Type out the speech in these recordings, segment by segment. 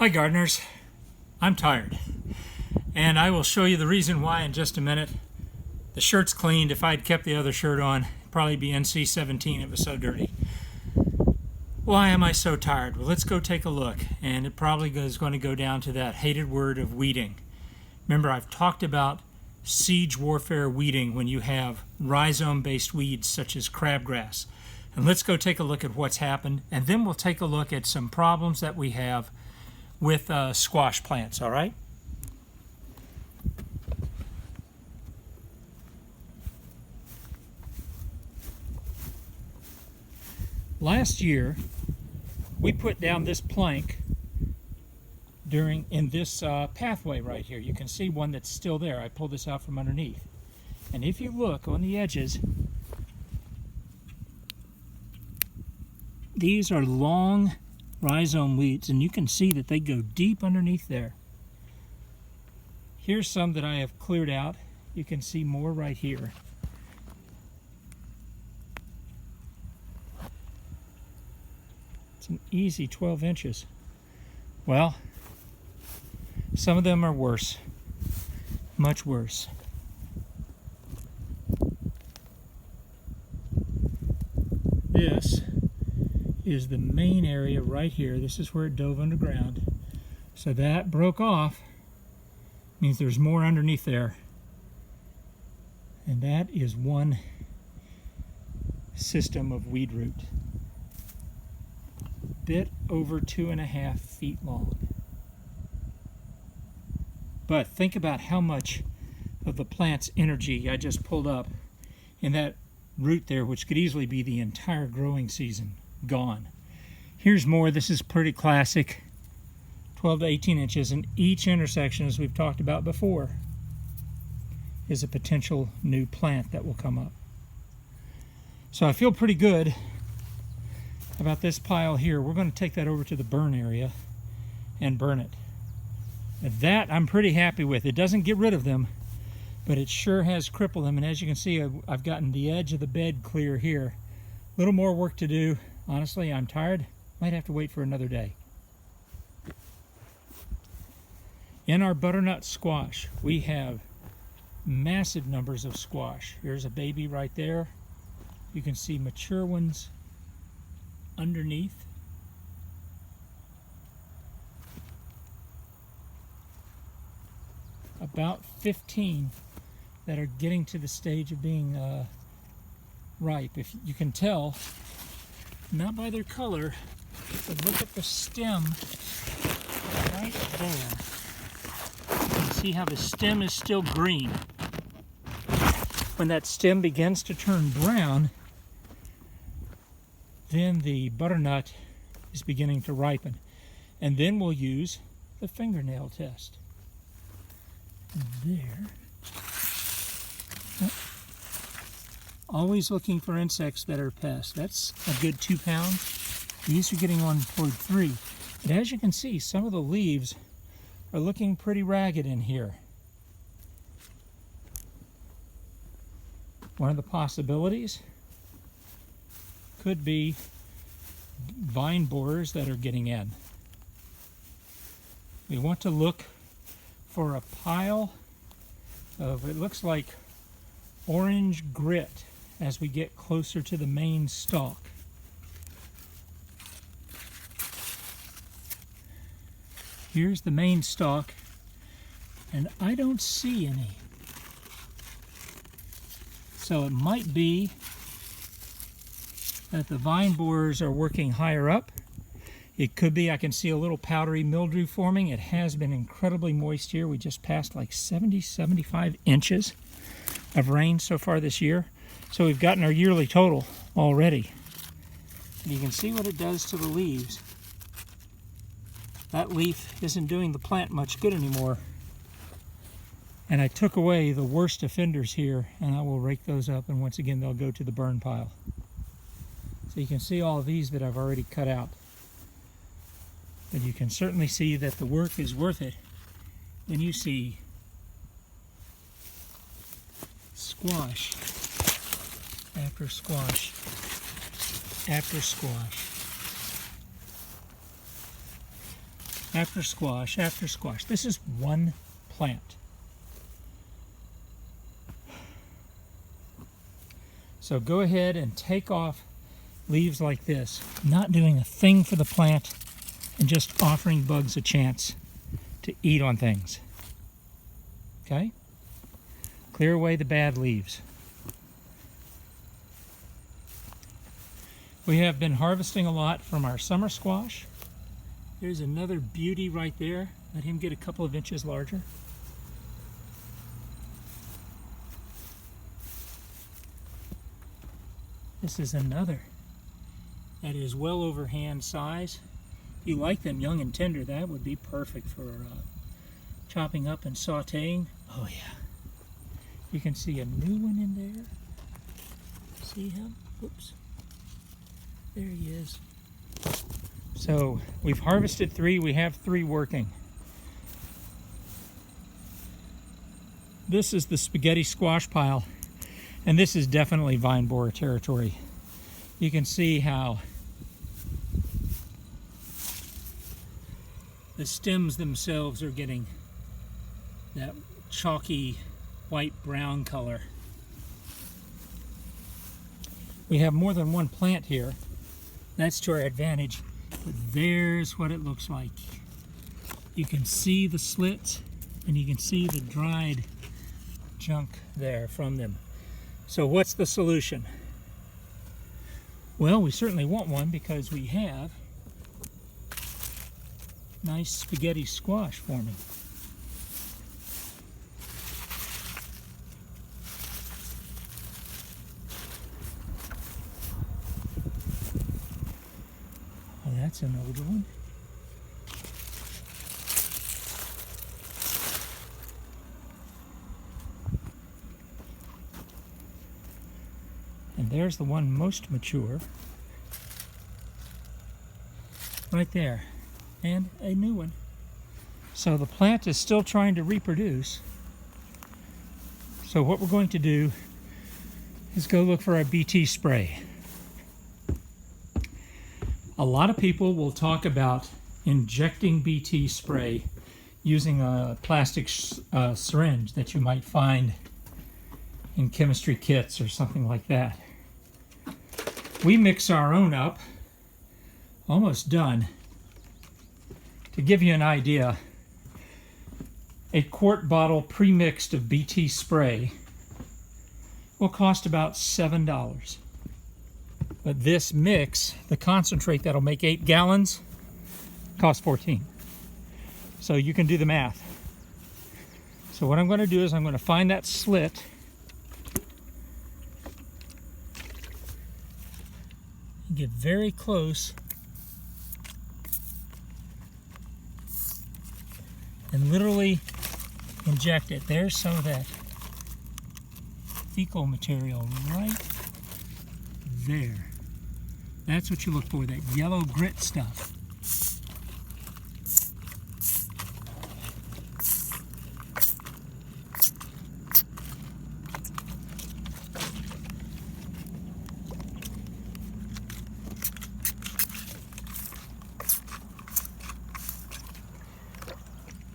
Hi gardeners, I'm tired and I will show you the reason why in just a minute. The shirt's cleaned. If I'd kept the other shirt on, it'd probably be NC-17, it was so dirty. Why am I so tired? Well, let's go take a look, and it probably is going to go down to that hated word of weeding. Remember, I've talked about siege warfare weeding when you have rhizome-based weeds such as crabgrass. And let's go take a look at what's happened, and then we'll take a look at some problems that we have with squash plants, all right? Last year, we put down this plank in this pathway right here. You can see one that's still there. I pulled this out from underneath. And if you look on the edges, these are long rhizome weeds, and you can see that they go deep underneath there. Here's some that I have cleared out. You can see more right here. It's an easy 12 inches. Well, some of them are worse, much worse. This is the main area right here. This is where it dove underground. So that broke off, means there's more underneath there. And that is one system of weed root. Bit over 2.5 feet long. But think about how much of the plant's energy I just pulled up in that root there, which could easily be the entire growing season gone. Here's more. This is pretty classic, 12 to 18 inches, and each intersection, as we've talked about before, is a potential new plant that will come up. So I feel pretty good about this pile here. We're going to take that over to the burn area and burn it. And that I'm pretty happy with. It doesn't get rid of them, but it sure has crippled them. And as you can see, I've gotten the edge of the bed clear here. A little more work to do. Honestly, I'm tired. Might have to wait for another day. In our butternut squash, we have massive numbers of squash. Here's a baby right there. You can see mature ones underneath. About 15 that are getting to the stage of being ripe. If you can tell, not by their color, but look at the stem right there. You can see how the stem is still green. When that stem begins to turn brown, then the butternut is beginning to ripen. And then we'll use the fingernail test. There. Always looking for insects that are pests. That's a good 2 pounds. These are getting on toward 3. But as you can see, some of the leaves are looking pretty ragged in here. One of the possibilities could be vine borers that are getting in. We want to look for a pile of, it looks like orange grit as we get closer to the main stalk. Here's the main stalk, and I don't see any. So it might be that the vine borers are working higher up. It could be, I can see a little powdery mildew forming. It has been incredibly moist here. We just passed like 70, 75 inches of rain so far this year. So we've gotten our yearly total already. And you can see what it does to the leaves. That leaf isn't doing the plant much good anymore. And I took away the worst offenders here, and I will rake those up, and once again they'll go to the burn pile. So you can see all of these that I've already cut out. But you can certainly see that the work is worth it when you see squash after squash after squash. after squash after squash. This is one plant. So go ahead and take off leaves like this, not doing a thing for the plant and just offering bugs a chance to eat on things. Okay? Clear away the bad leaves. We have been harvesting a lot from our summer squash. There's another beauty right there. Let him get a couple of inches larger. This is another that is well over hand size. If you like them young and tender, that would be perfect for chopping up and sauteing. Oh yeah. You can see a new one in there. See him? Oops. There he is. So we've harvested 3. We have 3 working. This is the spaghetti squash pile. And this is definitely vine borer territory. You can see how the stems themselves are getting that chalky white-brown color. We have more than one plant here. That's to our advantage. But there's what it looks like. You can see the slits and you can see the dried junk there from them. So what's the solution? Well, we certainly want one because we have nice spaghetti squash forming. Oh, that's an older one. And there's the one most mature, right there, and a new one. So the plant is still trying to reproduce. So what we're going to do is go look for our BT spray. A lot of people will talk about injecting BT spray using a plastic syringe that you might find in chemistry kits or something like that. We mix our own up, almost done. To give you an idea, a quart bottle pre-mixed of BT spray will cost about $7. But this mix, the concentrate that'll make 8 gallons, costs $14. So you can do the math. So what I'm going to do is I'm going to find that slit. Get very close and literally inject it. There's some of that fecal material right there. That's what you look for, that yellow grit stuff.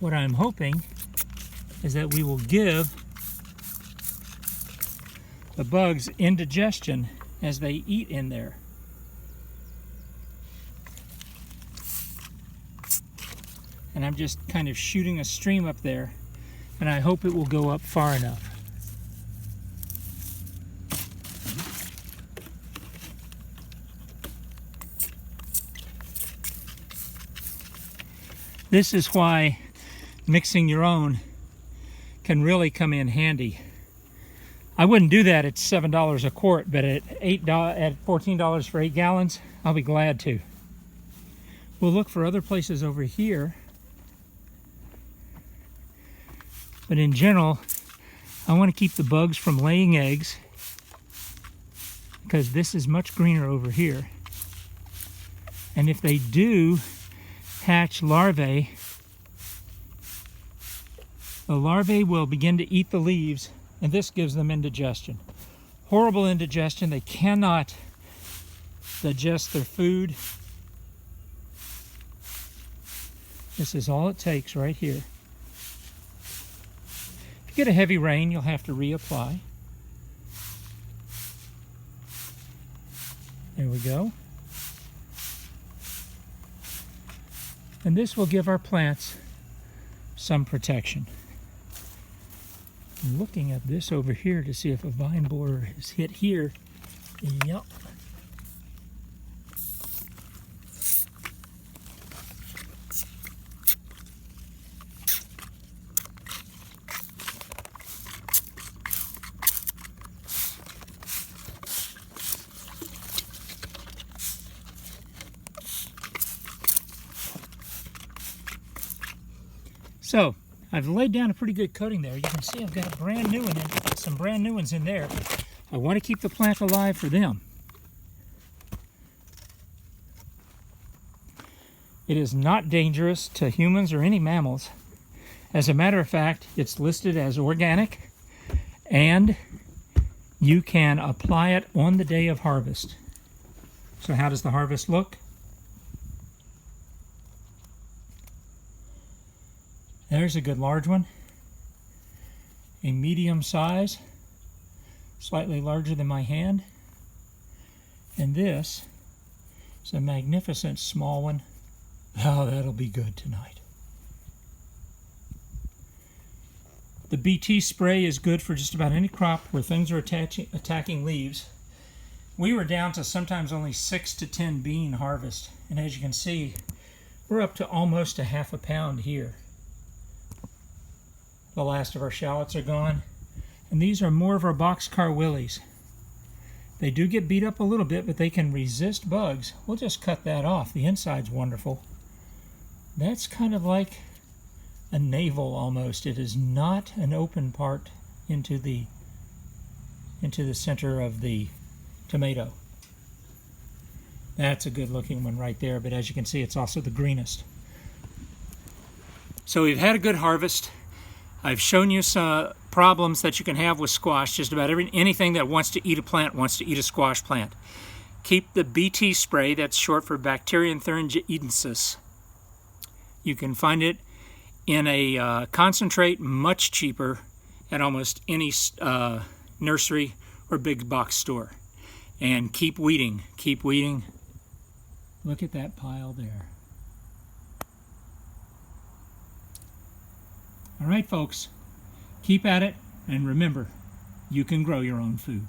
What I'm hoping is that we will give the bugs indigestion as they eat in there. And I'm just kind of shooting a stream up there, and I hope it will go up far enough. This is why mixing your own can really come in handy. I wouldn't do that at $7 a quart, but at $14 for 8 gallons, I'll be glad to. We'll look for other places over here. But in general, I want to keep the bugs from laying eggs because this is much greener over here. And if they do hatch larvae, the larvae will begin to eat the leaves, and this gives them indigestion. Horrible indigestion. They cannot digest their food. This is all it takes right here. If you get a heavy rain, you'll have to reapply. There we go. And this will give our plants some protection. I'm looking at this over here to see if a vine borer is hit here. Yep. So, I've laid down a pretty good coating there. You can see I've got a brand new one in, some brand new ones in there. I want to keep the plant alive for them. It is not dangerous to humans or any mammals. As a matter of fact, it's listed as organic, and you can apply it on the day of harvest. So how does the harvest look? There's a good large one, a medium size, slightly larger than my hand, and this is a magnificent small one. Oh, that'll be good tonight. The BT spray is good for just about any crop where things are attacking leaves. We were down to sometimes only 6 to 10 bean harvest, and as you can see, we're up to almost a half a pound here. The last of our shallots are gone, and these are more of our boxcar willies. They do get beat up a little bit, but they can resist bugs. We'll just cut that off. The inside's wonderful. That's kind of like a navel almost. It is not an open part into the center of the tomato. That's a good looking one right there, but as you can see, it's also the greenest. So we've had a good harvest. I've shown you some problems that you can have with squash. Just about anything that wants to eat a plant wants to eat a squash plant. Keep the BT spray, that's short for Bacterium thuringiensis. You can find it in a concentrate, much cheaper at almost any nursery or big box store. And keep weeding, keep weeding. Look at that pile there. All right, folks, keep at it, and remember, you can grow your own food.